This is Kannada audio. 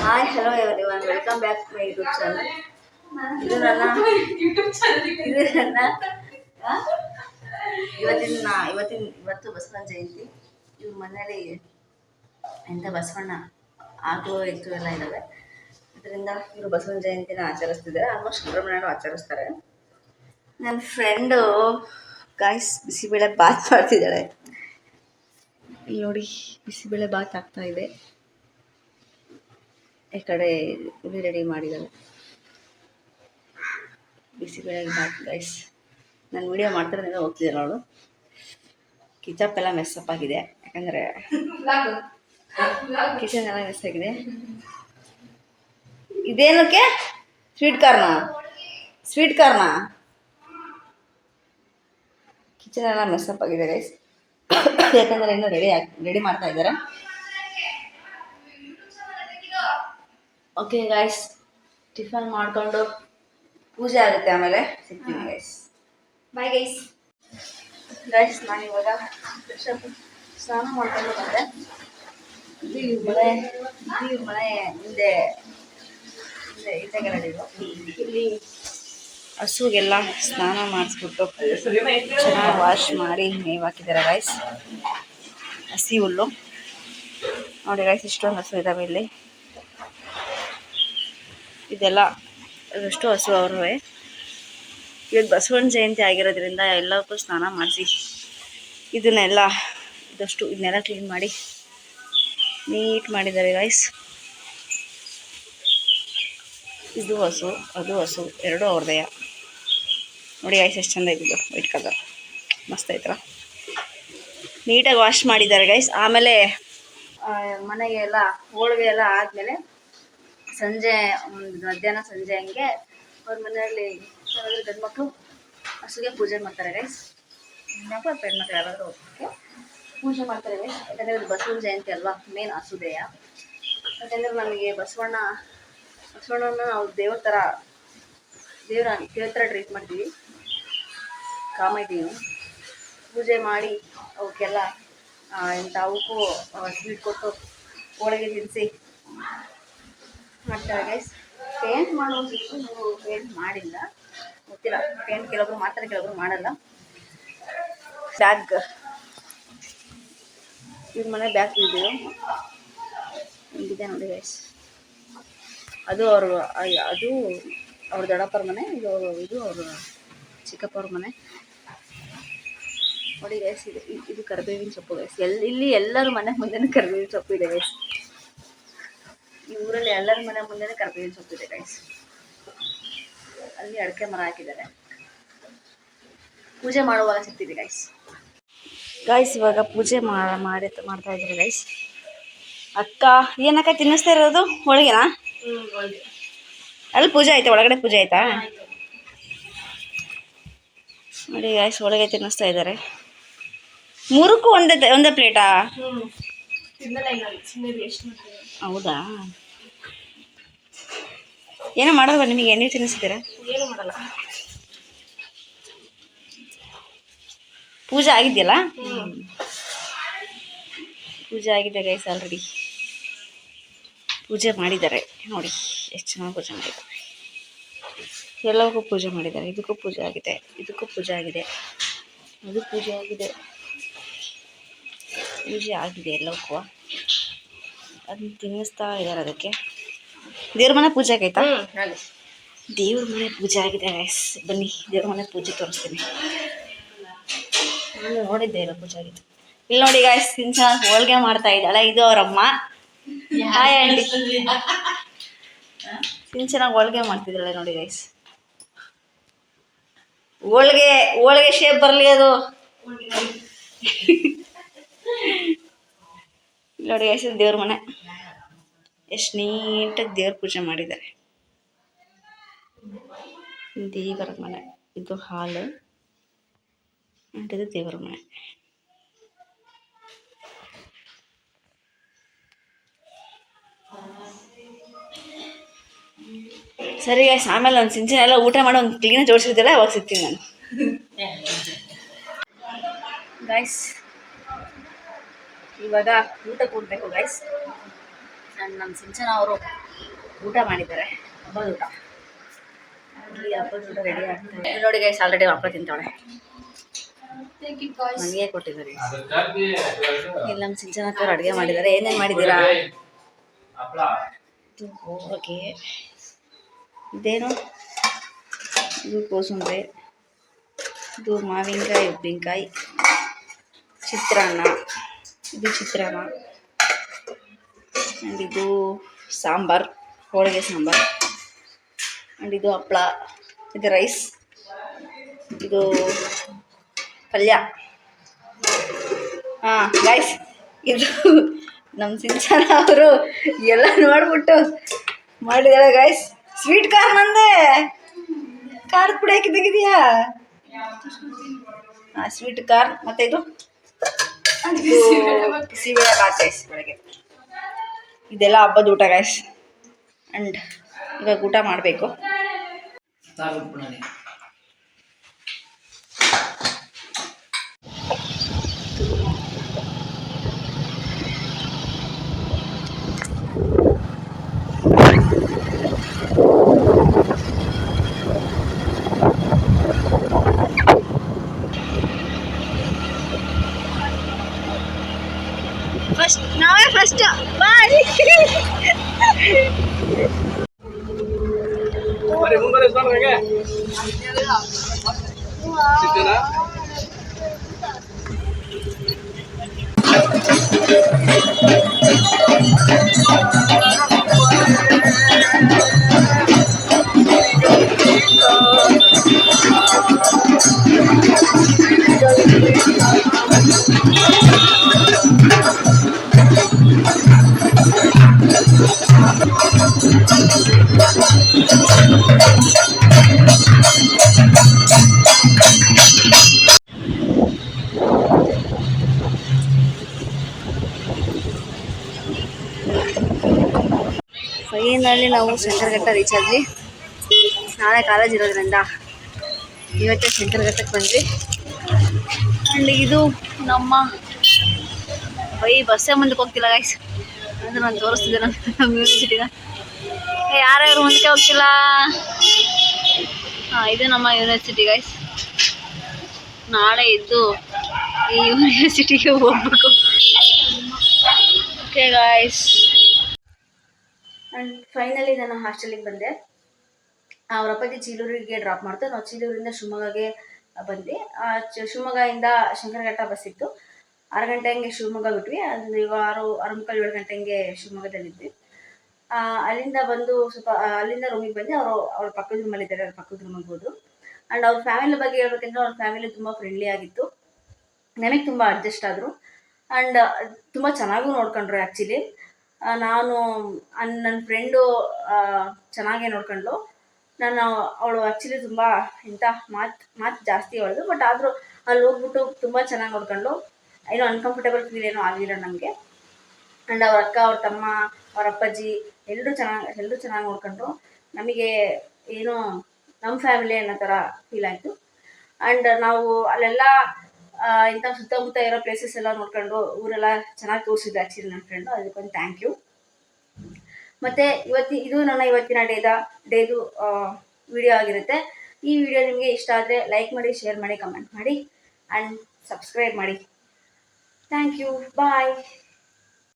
Hi hello everyone, welcome back to my YouTube channel. ಇದು ನನ್ನ ಇವತ್ತು ಬಸವಣ್ಣ ಜಯಂತಿ. ಇವ್ರ ಮನೇಲಿ ಎಂಥ ಬಸವಣ್ಣ ಆಟೋ ಎತ್ತು ಎಲ್ಲ ಇದ್ದಾವೆ. ಇದರಿಂದ ಇವರು ಬಸವಣ್ಣ ಜಯಂತಿನ ಆಚರಿಸ್ತಿದ್ದಾರೆ. ಆಲ್ಮೋಸ್ಟ್ ಸುಬ್ರಹ್ಮಣ್ಯನೂ ಆಚರಿಸ್ತಾರೆ. ನನ್ನ ಫ್ರೆಂಡು ಗಾಯ್ಸ್ ಬಿಸಿಬೇಳೆ ಬಾತ್ ಮಾಡ್ತಿದ್ದಾಳೆ. ಇಲ್ಲಿ ನೋಡಿ, ಬಿಸಿಬೇಳೆ ಬಾತ್ ಆಗ್ತಾ ಇದೆ. ಈ ಕಡೆ ಉಳಿ ರೆಡಿ ಮಾಡಿದ್ದಾಳೆ. ಬಿಸಿಬೇಳೆ ಬಾತ್ ಗೈಸ್. ನಾನು ವಿಡಿಯೋ ಮಾಡ್ತಿರೋದ್ರಿಂದ ಹೋಗ್ತಿದ್ದಾಳೆ ಅವಳು. ಕಿಚಪ್ ಎಲ್ಲ ಮೆಸ್ಸಪ್ ಆಗಿದೆ, ಯಾಕಂದರೆ ಕಿಚನ್ ಎಲ್ಲ ಮೆಸ್ ಆಗಿದೆ. ಇದೇನಕ್ಕೆ ಸ್ವೀಟ್ ಕಾರ್ನ ಕಿಚನ್ ಎಲ್ಲ ಮೆಸ್ಸಪ್ ಆಗಿದೆ ಗೈಸ್. ಯಾಕಂದರೆ ಇನ್ನೂ ರೆಡಿ ಮಾಡ್ತಾ ಇದ್ದಾರೆ. ಓಕೆ ಗೈಸ್, ಟಿಫನ್ ಮಾಡಿಕೊಂಡು ಪೂಜೆ ಆಗುತ್ತೆ, ಆಮೇಲೆ ಸಿಗ್ತೀನಿ ಗೈಸ್. Bye guys. ನಾನು ಇವಾಗ ಸ್ನಾನ ಮಾಡ್ಕೊಂಡು ಬಂದೆ. ಇವ್ರ ಮನೆ ಹಿಂದೆ ಇದ್ದಾಗೆಲ್ಲ ಇಲ್ಲಿ ಹಸುಗೆಲ್ಲ ಸ್ನಾನ ಮಾಡಿಸ್ಬಿಟ್ಟು ಚೆನ್ನಾಗಿ ವಾಶ್ ಮಾಡಿ ಮೇವು ಹಾಕಿದ್ದಾರೆ ಗೈಸ್. ಹಸಿ ಹುಲ್ಲು ನೋಡಿ ಗೈಸ್, ಇಷ್ಟೊಂದು ಹಸು ಇದ್ದಾವೆ ಇಲ್ಲಿ. ಇದೆಲ್ಲ ಎಷ್ಟು ಹಸು ಅವ್ರವೇ. ಇವತ್ತು ಬಸವಣ್ಣ ಜಯಂತಿ ಆಗಿರೋದ್ರಿಂದ ಎಲ್ಲಕ್ಕೂ ಸ್ನಾನ ಮಾಡಿಸಿ ಇದನ್ನೆಲ್ಲ ಕ್ಲೀನ್ ಮಾಡಿ ನೀಟ್ ಮಾಡಿದ್ದಾರೆ ಗೈಸ್. ಇದು ಹಸು, ಅದು ಹಸು, ಎರಡೂ ಅವ್ರದೆಯ. ನೋಡಿ ಗೈಸ್, ಎಷ್ಟು ಚೆಂದ ಇದ್ದಿದ್ದು ವೈಟ್ ಕಲರ್, ಮಸ್ತ್ ಐತಲ್ಲ. ನೀಟಾಗಿ ವಾಶ್ ಮಾಡಿದ್ದಾರೆ ಗೈಸ್. ಆಮೇಲೆ ಮನೆಗೆಲ್ಲ ಹೋಳಿಗೆ ಎಲ್ಲ ಆದಮೇಲೆ ಮಧ್ಯಾಹ್ನ ಸಂಜೆ ಹಂಗೆ ಅವ್ರ ಮನೆಯಲ್ಲಿ ಗಂಡು ಮಕ್ಕಳು ಹಸುಗೆ ಪೂಜೆ ಮಾಡ್ತಾರೆ ಗೈಸ್. ಹೆಣ್ಮಕ್ಳು ಅಥವಾ ಹೆಣ್ಮಕ್ಳು ಯಾರಾದರೂ ಹೋಗೋಕ್ಕೆ ಪೂಜೆ ಮಾಡ್ತಾರೆ ಗೈಸ್. ಯಾಕಂದರೆ ಇದು ಬಸವಣ್ಣ ಜಯಂತಿ ಅಲ್ವಾ, ಮೇನ್ ಹಸುದೆಯ. ಯಾಕಂದರೆ ನಮಗೆ ಬಸವಣ್ಣನ ನಾವು ದೇವ್ರ ಥರ ಟ್ರೀಟ್ ಮಾಡ್ತೀವಿ. ಕಾಮಿದ್ದೀವಿ ಪೂಜೆ ಮಾಡಿ ಅವಕ್ಕೆಲ್ಲ ಅವಕ್ಕೂ ಸ್ವೀಟ್ ಕೊಟ್ಟು ಹೋಳಿಗೆ ತಿನ್ನಿಸಿ ಮಾಡ್ತಾರೆ ಗೈಸ್. ಪೇಂಟ್ ಮಾಡೋದಿತ್ತು, ನೀವು ಪೇಂಟ್ ಮಾಡಿಲ್ಲ ಗೊತ್ತಿಲ್ಲ. ಪೇಂಟ್ ಕೆಲವೊಬ್ರು ಮಾಡ್ತಾರೆ, ಕೆಲವೊಬ್ರು ಮಾಡಲ್ಲ. ಬ್ಯಾಗ್, ಇವ್ರ ಮನೆ ಬ್ಯಾಗ್ ಇದ್ದೀವಿ ಹಿಂಗಿದೆ ನೋಡಿ ಗೈಸ್. ಅದು ಅವ್ರ ದೊಡ್ಡಪ್ಪರ ಮನೆ, ಇದು ಅವ್ರ ಚಿಕ್ಕಪ್ಪವ್ರ ಮನೆ ನೋಡಿ ಗೈಸ್. ಇದು ಕರಿಬೇವಿನ ಸೊಪ್ಪು ಗೈಸ್. ಇಲ್ಲಿ ಎಲ್ಲರ ಮನೆ ಮುಂದೆನೇ ಕರಿಬೇವಿನ ಸೊಪ್ಪು ಇದೆ ಗೈಸ್. ಈ ಊರಲ್ಲಿ ಎಲ್ಲರ ಮನೆ ಮುಂದೆನೇ ಕರಿಬೇವಿನ ಸೊಪ್ಪು ಇದೆ ಗೈಸ್. ಅಲ್ಲಿ ಅಡಿಕೆ ಮರ ಹಾಕಿದ್ದಾರೆ. ಪೂಜೆ ಮಾಡುವಾಗ ಸಿಗ್ತಿದೆ ಗೈಸ್. ಇವಾಗ ಪೂಜೆ ಮಾಡ್ತಾ ಇದ್ದಾರೆ ಗೈಸ್. ಅಕ್ಕ ಏನಕ್ಕ ತಿನ್ನಿಸ್ತಾ ಇರೋದು? ಹೋಳಿಗೆನಾ? ಅಲ್ಲಿ ಪೂಜೆ ಆಯ್ತಾ? ಒಳಗಡೆ ಪೂಜೆ ಆಯ್ತಾ? ನೋಡಿ ಗೈಸ್, ಹೋಳಿಗೆ ತಿನ್ನಿಸ್ತಾ ಇದ್ದಾರೆ. ಮೂರಕ್ಕೂ ಒಂದೇ ಪ್ಲೇಟಾ? ಹೌದಾ? ಏನೋ ಮಾಡೋದು ನಿಮಗೆ? ನೀವು ತಿನ್ನಿಸ್ತೀರಾ? ಏನು ಮಾಡಲ್ಲ. ಪೂಜೆ ಆಗಿದೆಯಲ್ಲ? ಪೂಜೆ ಆಗಿದೆ ಗೈಸ್. ಆಲ್ರೆಡಿ ಪೂಜೆ ಮಾಡಿದ್ದಾರೆ ನೋಡಿ, ಎಷ್ಟು ಚೆನ್ನಾಗಿ ಪೂಜೆ ಮಾಡಿದ್ದಾರೆ. ಎಲ್ಲವಕ್ಕೂ ಪೂಜೆ ಮಾಡಿದ್ದಾರೆ. ಇದಕ್ಕೂ ಪೂಜೆ ಆಗಿದೆ, ಇದಕ್ಕೂ ಪೂಜೆ ಆಗಿದೆ, ಅದು ಪೂಜೆ ಆಗಿದೆ, ಪೂಜೆ ಆಗಿದೆ ಎಲ್ಲವಕ್ಕೂ. ಅದನ್ನ ತಿನ್ನಿಸ್ತಾ ಇದ್ದಾರೆ. ಅದಕ್ಕೆ ದೇವ್ರ ಮನೆ ಪೂಜೆ ಆಗೈತಾ? ದೇವ್ರ ಮನೆ ಪೂಜೆ ಆಗಿದೆ ಗೈಸ್. ಬನ್ನಿ ದೇವ್ರ ಮನೆ ಪೂಜೆ ತೋರಿಸ್ತೀನಿ. ನಾನು ನೋಡಿದ್ದೆ ಇಲ್ಲ, ಪೂಜೆ ಆಗಿತ್ತು. ಇಲ್ಲಿ ನೋಡಿ ಗೈಸ್, ಚೆನ್ನಾಗಿ ಹೋಳಿಗೆ ಮಾಡ್ತಾ ಇದ್ದಾಳೆ. ಇದು ಅವರಮ್ಮ. Hi aunty. ಚೆನ್ನಾಗಿ ಹೋಳಿಗೆ ಮಾಡ್ತಿದ್ದಾಳೆ ನೋಡಿ ಗೈಸ್. ಹೋಳಿಗೆ ಶೇಪ್ ಬರಲಿ ಅದು. ನೋಡಿ ಗೈಸ್, ದೇವ್ರ ಮನೆ ಎಷ್ಟು ನೀಟಾಗಿ ದೇವ್ರ ಪೂಜೆ ಮಾಡಿದ್ದಾರೆ. ದೇವರ ಮನೆ, ಇದು ಹಾಲು, ಇದು ದೇವರ ಮನೆ. ಸರಿ ಗೈಸ್, ಆಮೇಲೆ ಒಂದು ಸಿಂಚನ ಎಲ್ಲ ಊಟ ಮಾಡಿ ಒಂದು ಕ್ಲೀನಾಗಿ ಜೋಡಿಸಿರ್ತಿಲ್ಲ, ಅವಾಗ ಸಿಗ್ತೀನಿ ನಾನು ಗೈಸ್. ಇವಾಗ ಊಟ ಕೊಡಬೇಕು ಗೈಸ್. ನಮ್ಮ ಸಿಂಚನ ಅವರು ಊಟ ಮಾಡಿದ್ದಾರೆ, ಹಬ್ಬದ ಊಟ. ಇಲ್ಲಿ ಹಬ್ಬದ ಊಟ ರೆಡಿ ಆಗ್ತದೆ ನೋಡಿ ಗೈಸ್. ಆಲ್ರೆಡಿ ಹಬ್ಬ ತಿಂತಾಳೆ, ನನಗೆ ಕೊಟ್ಟಿದ್ದಾರೆ. ಇಲ್ಲಿ ನಮ್ಮ ಸಿಂಚನಕ್ಕೆ ಅವ್ರು ಅಡುಗೆ ಮಾಡಿದ್ದಾರೆ. ಏನೇನು ಮಾಡಿದ್ದೀರಾ? ಓಕೆ, ಇದೇನು ಇದು ಕೋಸುಂಬರಿ, ಇದು ಮಾವಿನಕಾಯಿ ಉಪ್ಪಿನಕಾಯಿ, ಚಿತ್ರಾನ್ನ, ಇದು ಚಿತ್ರಾನ್ನ, ಆ್ಯಂಡ್ ಇದು ಸಾಂಬಾರು, ಹೋಳಿಗೆ ಸಾಂಬಾರು, ಆ್ಯಂಡ್ ಇದು ಹಪ್ಪಳ, ಇದು ರೈಸ್, ಇದು ಪಲ್ಯ. ಹಾಂ ಗೈಸ್, ಇದು ನಮ್ಮ ಸಿಂಚನ ಅವರು ಎಲ್ಲ ನೋಡ್ಬಿಟ್ಟು ಮಾಡಿದಾಳೆ ಗೈಸ್. ಸ್ವೀಟ್ ಕಾರ್ನ್ ಅಂದೆ, ಖಾರದ ಪುಡಿ ಹಾಕಿ ತೆಗಿದೆಯಾ? ಹಾಂ, ಸ್ವೀಟ್ ಕಾರ್ನ್. ಮತ್ತು ಇದು ಬಿಸಿಬೇಳೆ ಬಾತ್ ಗೈಸ್ ಬೆಳಗ್ಗೆ. ಇದೆಲ್ಲ ಹಬ್ಬದ ಊಟ ಗೈಸ್. ಆ್ಯಂಡ್ ಇವಾಗ ಊಟ ಮಾಡಬೇಕು. ನಾವೇ ಫಸ್ಟ್ ಬಾಯ್. ಫೈನಲಿ ನಾವು ಶಂಕರಘಟ್ಟ ರೀಚ್ ಆದ್ವಿ. ನಾಳೆ ಕಾಲೇಜ್ ಇರೋದ್ರಿಂದ ಇವತ್ತೇ ಶಂಕರಘಟ್ಟಕ್ಕೆ ಬಂದ್ವಿ. ಆ್ಯಂಡ್ ಇದು ನಮ್ಮ ಬಸ್ಸೇ ಮುಂದಕ್ಕೆ ಹೋಗ್ತಿಲ್ಲ ಗೈಸ್. ಅಂದರೆ ನಾನು ತೋರಿಸ್ತಿದ್ದೆ ನಮ್ಮ ಯೂನಿವರ್ಸಿಟಿನ. ಯಾರ್ಯಾರು ಮುಂದಕ್ಕೆ ಹೋಗ್ತಿಲ್ಲ? ಹಾಂ, ಇದು ನಮ್ಮ ಯೂನಿವರ್ಸಿಟಿ ಗೈಸ್. ನಾಳೆ ಇದ್ದು ಈ ಯೂನಿವರ್ಸಿಟಿಗೆ ಹೋಗ್ಬೇಕು. ಓಕೆ ಗೈಸ್, ಆ್ಯಂಡ್ ಫೈನಲಿ ನಾನು ಹಾಸ್ಟೆಲಿಗೆ ಬಂದೆ. ಅವ್ರ ಅಪ್ಪಾಜಿ ಚೀಲೂರಿಗೆ ಡ್ರಾಪ್ ಮಾಡ್ತಾರೆ. ನಾವು ಚೀಲೂರಿಂದ ಶಿವಮೊಗ್ಗಗೆ ಬಂದ್ವಿ. ಶಿವಮೊಗ್ಗದಿಂದ ಶಂಕರಘಟ್ಟ ಬಸ್ ಇತ್ತು. 6 ಗಂಟೆ ಹಂಗೆ ಶಿವಮೊಗ್ಗ ಬಿಟ್ವಿ. ಅದು ಇವಾಗ 6:45 7 ಗಂಟೆ ಹಂಗೆ ಶಿವಮೊಗ್ಗದಲ್ಲಿದ್ವಿ. ಅಲ್ಲಿಂದ ಬಂದು ಸ್ವಲ್ಪ ಅಲ್ಲಿಂದ ರೂಮಿಗೆ ಬಂದು ಅವ್ರ ಪಕ್ಕದ ರೂಮಲ್ಲಿದ್ದಾರೆ, ಅವ್ರ ಪಕ್ಕದ ರೂಮಿಗೆ ಹೋದ್ರು. ಆ್ಯಂಡ್ ಅವ್ರ ಫ್ಯಾಮಿಲಿ ಬಗ್ಗೆ ಹೇಳ್ಬೇಕಂದ್ರೆ ಅವ್ರ ಫ್ಯಾಮಿಲಿ ತುಂಬ ಫ್ರೆಂಡ್ಲಿ ಆಗಿತ್ತು. ನನಗೆ ತುಂಬ ಅಡ್ಜಸ್ಟ್ ಆದರು. ಆ್ಯಂಡ್ ತುಂಬ ಚೆನ್ನಾಗೂ ನೋಡ್ಕೊಂಡ್ರು. ಆ್ಯಕ್ಚುಲಿ ನಾನು ನನ್ನ ಫ್ರೆಂಡು ಚೆನ್ನಾಗೇ ನೋಡ್ಕೊಂಡ್ಳು. ಅವಳು ಆ್ಯಕ್ಚುಲಿ ತುಂಬ ಮಾತು ಜಾಸ್ತಿ ಹೇಳಿದ್ರು. ಬಟ್ ಆದರೂ ಅಲ್ಲಿ ಹೋಗ್ಬಿಟ್ಟು ತುಂಬ ಚೆನ್ನಾಗಿ ನೋಡ್ಕೊಂಡ್ಳು. ಏನೋ ಅನ್ಕಂಫರ್ಟೇಬಲ್ ಫೀಲ್ ಏನೂ ಆಗಲಿಲ್ಲ ನಮಗೆ. ಆ್ಯಂಡ್ ಅವ್ರ ಅಕ್ಕ, ಅವ್ರ ತಮ್ಮ, ಅವ್ರ ಅಪ್ಪಾಜಿ ಎಲ್ಲರೂ ಚೆನ್ನಾಗಿ ನೋಡ್ಕೊಂಡ್ರು. ನಮಗೆ ಏನೋ ನಮ್ಮ ಫ್ಯಾಮಿಲಿ ಅನ್ನೋ ಥರ ಫೀಲ್ ಆಯಿತು. ಆ್ಯಂಡ್ ನಾವು ಅಲ್ಲೆಲ್ಲ ಇಂಥ ಸುತ್ತಮುತ್ತ ಇರೋ ಪ್ಲೇಸಸ್ ಎಲ್ಲ ನೋಡ್ಕೊಂಡು ಊರೆಲ್ಲ ಚೆನ್ನಾಗಿ ತೋರಿಸಿದ್ದು ಆ್ಯಕ್ಚುಲಿ ನನ್ನ ಫ್ರೆಂಡು. ಅದಕ್ಕೊಂದು ಥ್ಯಾಂಕ್ ಯು. ಮತ್ತು ಇದು ನನ್ನ ಇವತ್ತಿನ ಡೇದು ವಿಡಿಯೋ ಆಗಿರುತ್ತೆ. ಈ ವಿಡಿಯೋ ನಿಮಗೆ ಇಷ್ಟ ಆದರೆ ಲೈಕ್ ಮಾಡಿ, ಶೇರ್ ಮಾಡಿ, ಕಮೆಂಟ್ ಮಾಡಿ, ಆ್ಯಂಡ್ ಸಬ್ಸ್ಕ್ರೈಬ್ ಮಾಡಿ. Thank you. ಬಾಯ್.